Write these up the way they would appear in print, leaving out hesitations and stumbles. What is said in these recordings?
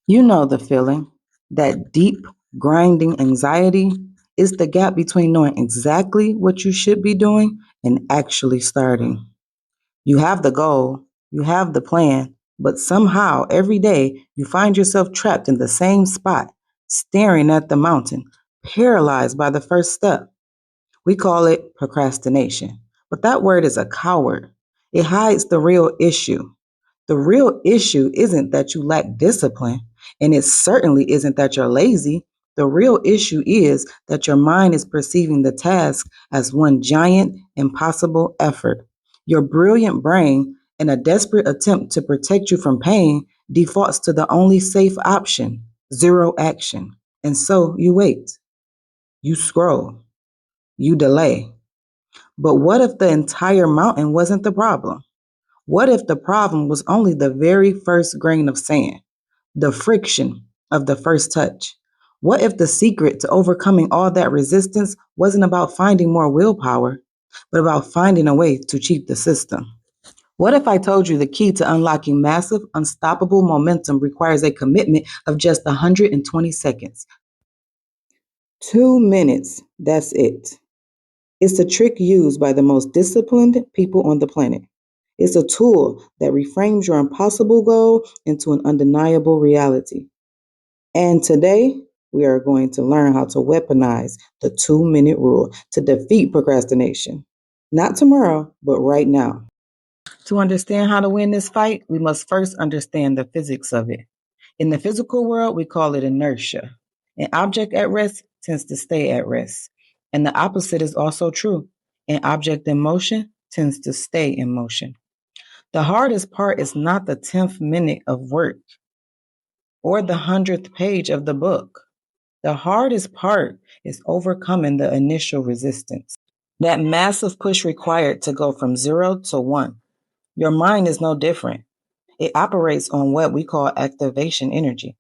You know the feeling. That deep, grinding anxiety is the gap between knowing exactly what you should be doing and actually starting. You have the goal, you have the plan, but somehow every day you find yourself trapped in the same spot, staring at the mountain, paralyzed by the first step. We call it procrastination, but that word is a coward. It hides the real issue. The real issue isn't that you lack discipline, and it certainly isn't that you're lazy. The real issue is that your mind is perceiving the task as one giant, impossible effort. Your brilliant brain, in a desperate attempt to protect you from pain, defaults to the only safe option: zero action. And so you wait, you scroll, you delay. But what if the entire mountain wasn't the problem? What if the problem was only the very first grain of sand, the friction of the first touch? What if the secret to overcoming all that resistance wasn't about finding more willpower, but about finding a way to cheat the system? What if I told you the key to unlocking massive, unstoppable momentum requires a commitment of just 120 seconds? 2 minutes, that's it. It's a trick used by the most disciplined people on the planet. It's a tool that reframes your impossible goal into an undeniable reality. And today, we are going to learn how to weaponize the 2 minute rule to defeat procrastination. Not tomorrow, but right now. To understand how to win this fight, we must first understand the physics of it. In the physical world, we call it inertia. An object at rest tends to stay at rest. And the opposite is also true. An object in motion tends to stay in motion. The hardest part is not the 10th minute of work or the 100th page of the book. The hardest part is overcoming the initial resistance, that massive push required to go from 0 to 1. Your mind is no different. It operates on what we call activation energy.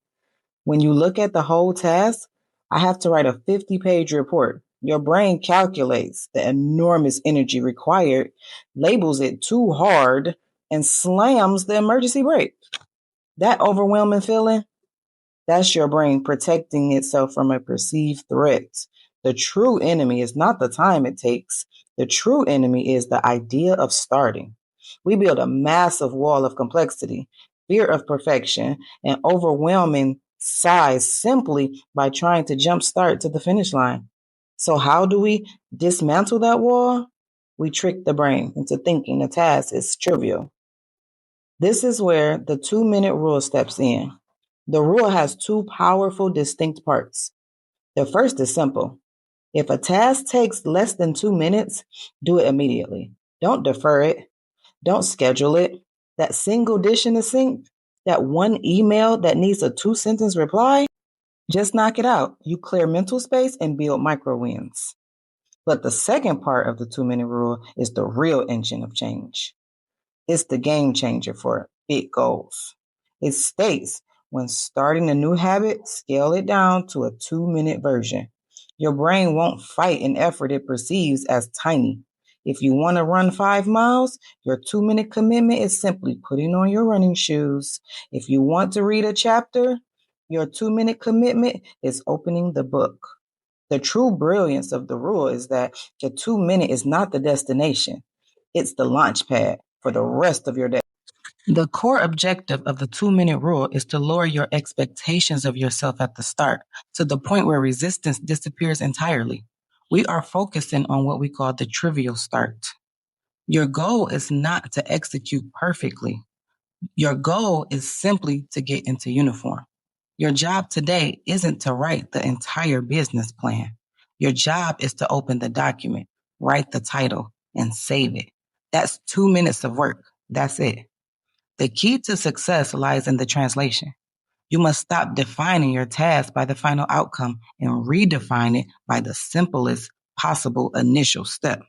When you look at the whole task, I have to write a 50-page report. Your brain calculates the enormous energy required, labels it too hard, and slams the emergency brake. That overwhelming feeling, that's your brain protecting itself from a perceived threat. The true enemy is not the time it takes. The true enemy is the idea of starting. We build a massive wall of complexity, fear of perfection, and overwhelming size simply by trying to jumpstart to the finish line. So how do we dismantle that wall? We trick the brain into thinking the task is trivial. This is where the 2 minute rule steps in. The rule has two powerful, distinct parts. The first is simple. If a task takes less than 2 minutes, do it immediately. Don't defer it. Don't schedule it. That single dish in the sink, that one email that needs a 2 sentence reply, just knock it out. You clear mental space and build micro wins. But the second part of the 2 minute rule is the real engine of change. It's the game changer for big goals. It states when starting a new habit, scale it down to a 2 minute version. Your brain won't fight an effort it perceives as tiny. If you want to run 5 miles, your 2 minute commitment is simply putting on your running shoes. If you want to read a chapter, your 2 minute commitment is opening the book. The true brilliance of the rule is that the 2 minute is not the destination. It's the launch pad for the rest of your day. The core objective of the 2 minute rule is to lower your expectations of yourself at the start to the point where resistance disappears entirely. We are focusing on what we call the trivial start. Your goal is not to execute perfectly. Your goal is simply to get into uniform. Your job today isn't to write the entire business plan. Your job is to open the document, write the title, and save it. That's 2 minutes of work. That's it. The key to success lies in the translation. You must stop defining your task by the final outcome and redefine it by the simplest possible initial step.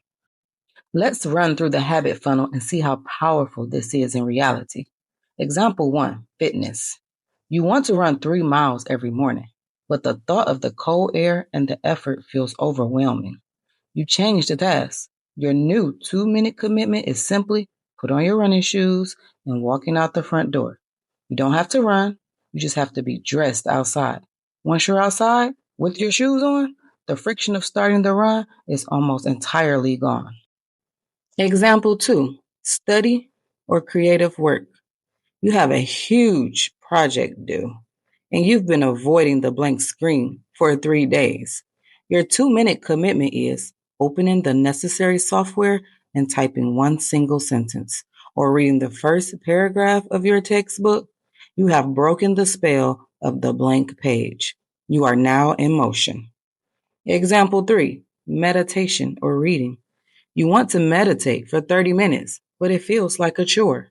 Let's run through the habit funnel and see how powerful this is in reality. Example 1, fitness. You want to run 3 miles every morning, but the thought of the cold air and the effort feels overwhelming. You change the task. Your new 2 minute commitment is simply put on your running shoes and walking out the front door. You don't have to run. You just have to be dressed outside. Once you're outside with your shoes on, the friction of starting the run is almost entirely gone. Example 2, study or creative work. You have a huge project due, and you've been avoiding the blank screen for 3 days. Your 2-minute commitment is opening the necessary software and typing one single sentence, or reading the first paragraph of your textbook. You have broken the spell of the blank page. You are now in motion. Example 3, meditation or reading. You want to meditate for 30 minutes, but it feels like a chore.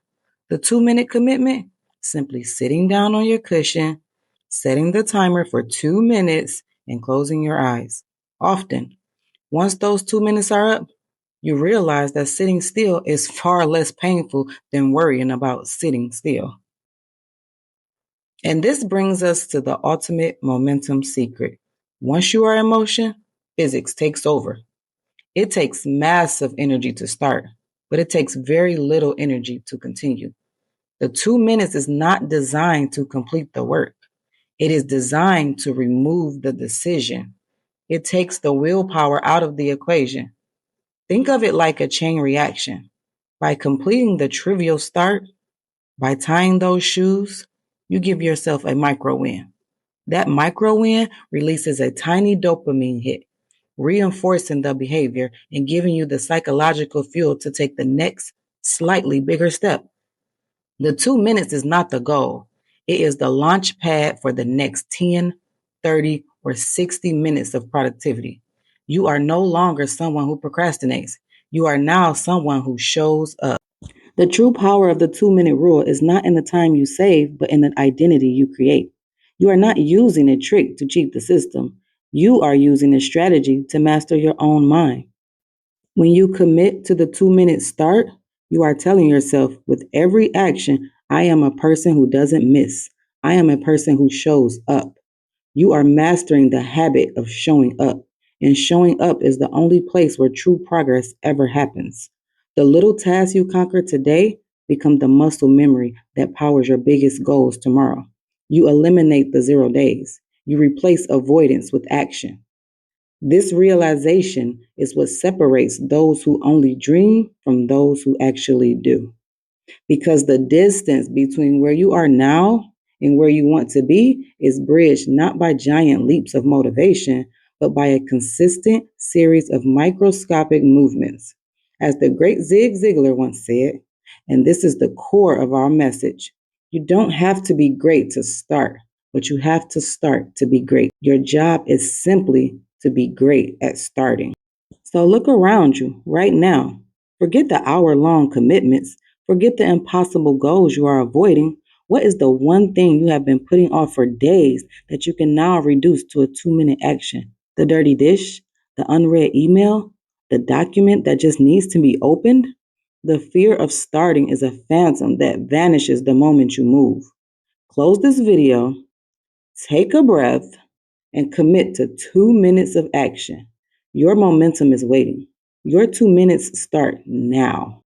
The 2-minute commitment, simply sitting down on your cushion, setting the timer for 2 minutes, and closing your eyes. Often, once those 2 minutes are up, you realize that sitting still is far less painful than worrying about sitting still. And this brings us to the ultimate momentum secret. Once you are in motion, physics takes over. It takes massive energy to start, but it takes very little energy to continue. The 2 minutes is not designed to complete the work. It is designed to remove the decision. It takes the willpower out of the equation. Think of it like a chain reaction. By completing the trivial start, by tying those shoes, you give yourself a micro win. That micro win releases a tiny dopamine hit, reinforcing the behavior and giving you the psychological fuel to take the next slightly bigger step. The 2 minutes is not the goal. It is the launch pad for the next 10, 30, or 60 minutes of productivity. You are no longer someone who procrastinates. You are now someone who shows up. The true power of the 2-minute rule is not in the time you save, but in the identity you create. You are not using a trick to cheat the system. You are using a strategy to master your own mind. When you commit to the 2-minute start, you are telling yourself with every action, I am a person who doesn't miss. I am a person who shows up. You are mastering the habit of showing up, and showing up is the only place where true progress ever happens. The little tasks you conquer today become the muscle memory that powers your biggest goals tomorrow. You eliminate the 0 days. You replace avoidance with action. This realization is what separates those who only dream from those who actually do. Because the distance between where you are now and where you want to be is bridged not by giant leaps of motivation, but by a consistent series of microscopic movements. As the great Zig Ziglar once said, and this is the core of our message, you don't have to be great to start, but you have to start to be great. Your job is simply to be great at starting. So look around you right now. Forget the hour-long commitments. Forget the impossible goals you are avoiding. What is the one thing you have been putting off for days that you can now reduce to a 2-minute action? The dirty dish? The unread email? The document that just needs to be opened? The fear of starting is a phantom that vanishes the moment you move. Close this video, take a breath, and commit to 2 minutes of action. Your momentum is waiting. Your 2 minutes start now.